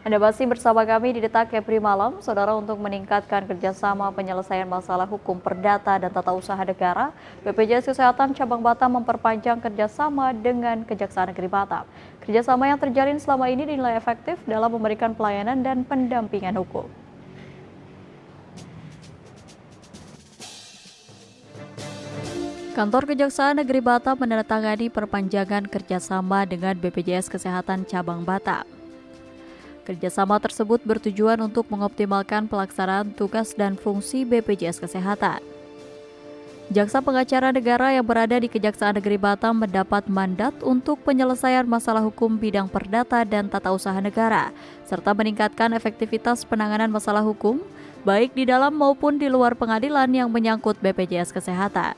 Anda masih bersama kami di Detak Kepri Malam, Saudara, untuk meningkatkan kerjasama penyelesaian masalah hukum perdata dan tata usaha negara. BPJS Kesehatan Cabang Batam memperpanjang kerjasama dengan Kejaksaan Negeri Batam. Kerjasama yang terjalin selama ini dinilai efektif dalam memberikan pelayanan dan pendampingan hukum. Kantor Kejaksaan Negeri Batam menandatangani perpanjangan kerjasama dengan BPJS Kesehatan Cabang Batam. Kerjasama tersebut bertujuan untuk mengoptimalkan pelaksanaan tugas dan fungsi BPJS Kesehatan. Jaksa Pengacara Negara yang berada di Kejaksaan Negeri Batam mendapat mandat untuk penyelesaian masalah hukum bidang perdata dan tata usaha negara, serta meningkatkan efektivitas penanganan masalah hukum, baik di dalam maupun di luar pengadilan yang menyangkut BPJS Kesehatan.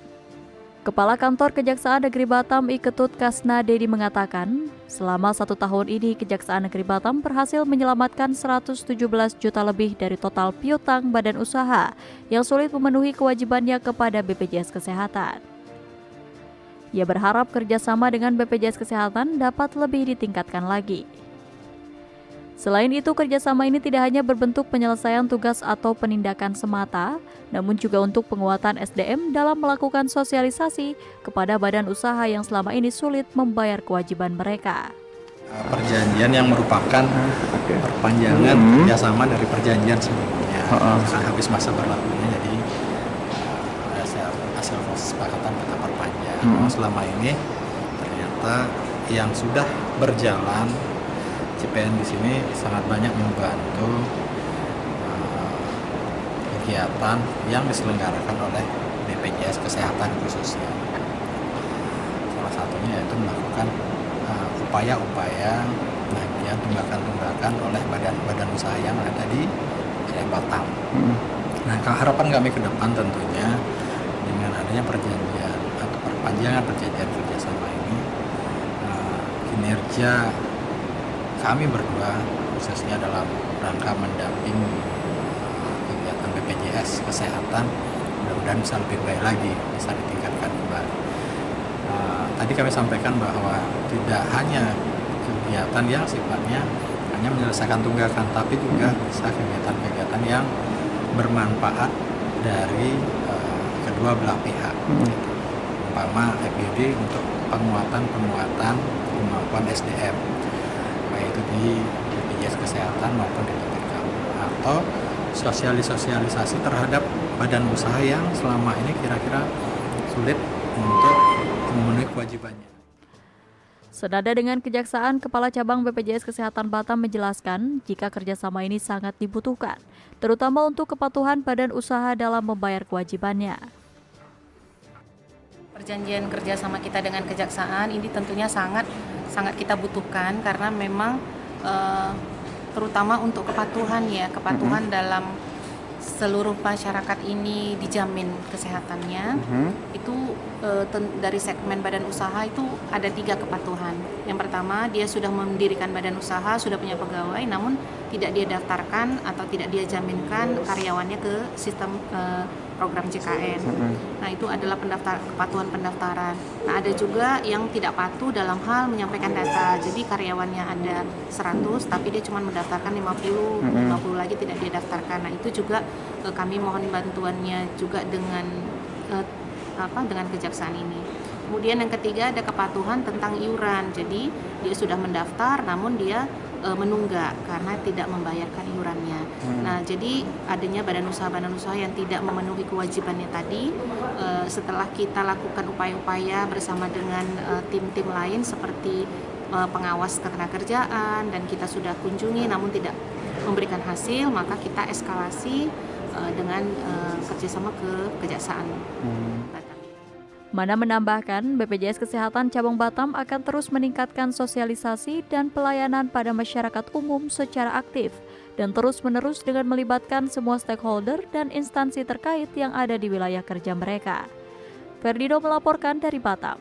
Kepala Kantor Kejaksaan Negeri Batam I Ketut Kasna Dedi mengatakan, selama 1 tahun ini Kejaksaan Negeri Batam berhasil menyelamatkan 117 juta lebih dari total piutang badan usaha yang sulit memenuhi kewajibannya kepada BPJS Kesehatan. Ia berharap kerjasama dengan BPJS Kesehatan dapat lebih ditingkatkan lagi. Selain itu, kerjasama ini tidak hanya berbentuk penyelesaian tugas atau penindakan semata, namun juga untuk penguatan SDM dalam melakukan sosialisasi kepada badan usaha yang selama ini sulit membayar kewajiban mereka. Perjanjian yang merupakan perpanjangan kerjasama dari perjanjian sebelumnya, habis masa berlakunya, jadi hasil kesepakatan kita perpanjang. Selama ini ternyata yang sudah berjalan CPN di sini sangat banyak membantu kegiatan yang diselenggarakan oleh BPJS Kesehatan khususnya. Salah satunya yaitu melakukan upaya-upaya pengajian tunggakan-tunggakan oleh badan-badan usaha yang ada di Batam. Nah, harapan kami ke depan tentunya dengan adanya perjanjian atau perpanjangan perjanjian kerjasama ini, kinerja kami berdua khususnya dalam rangka mendampingi kegiatan BPJS Kesehatan mudah-mudahan bisa lebih baik lagi, bisa ditingkatkan kembali. Tadi kami sampaikan bahwa tidak hanya kegiatan yang sifatnya hanya menyelesaikan tunggakan, tapi juga bisa kegiatan-kegiatan yang bermanfaat dari kedua belah pihak. Umpama FGD untuk penguatan kemampuan SDM, baik itu di BPJS Kesehatan maupun di BPK, atau sosialisasi terhadap badan usaha yang selama ini kira-kira sulit untuk memenuhi kewajibannya. Senada dengan Kejaksaan, Kepala Cabang BPJS Kesehatan Batam menjelaskan jika kerjasama ini sangat dibutuhkan, terutama untuk kepatuhan badan usaha dalam membayar kewajibannya. Perjanjian kerjasama kita dengan Kejaksaan ini tentunya sangat kita butuhkan karena memang terutama untuk kepatuhan dalam seluruh masyarakat ini dijamin kesehatannya. Itu dari segmen badan usaha itu ada 3 kepatuhan. Yang pertama, dia sudah mendirikan badan usaha, sudah punya pegawai, namun tidak dia daftarkan atau tidak dia jaminkan karyawannya ke sistem program JKN. Nah, itu adalah kepatuhan pendaftaran. Nah, ada juga yang tidak patuh dalam hal menyampaikan data. Jadi karyawannya ada 100 tapi dia cuma mendaftarkan 50 lagi tidak dia daftarkan. Nah, itu juga kami mohon bantuannya juga dengan Kejaksaan ini. Kemudian yang ketiga ada kepatuhan tentang iuran. Jadi dia sudah mendaftar namun dia menunggak karena tidak membayarkan iurannya. Nah, jadi adanya badan usaha yang tidak memenuhi kewajibannya tadi, setelah kita lakukan upaya-upaya bersama dengan tim-tim lain seperti pengawas ketenagakerjaan dan kita sudah kunjungi namun tidak memberikan hasil, maka kita eskalasi dengan kerjasama ke Kejaksaan. Mana menambahkan, BPJS Kesehatan Cabang Batam akan terus meningkatkan sosialisasi dan pelayanan pada masyarakat umum secara aktif dan terus-menerus dengan melibatkan semua stakeholder dan instansi terkait yang ada di wilayah kerja mereka. Ferdido melaporkan dari Batam.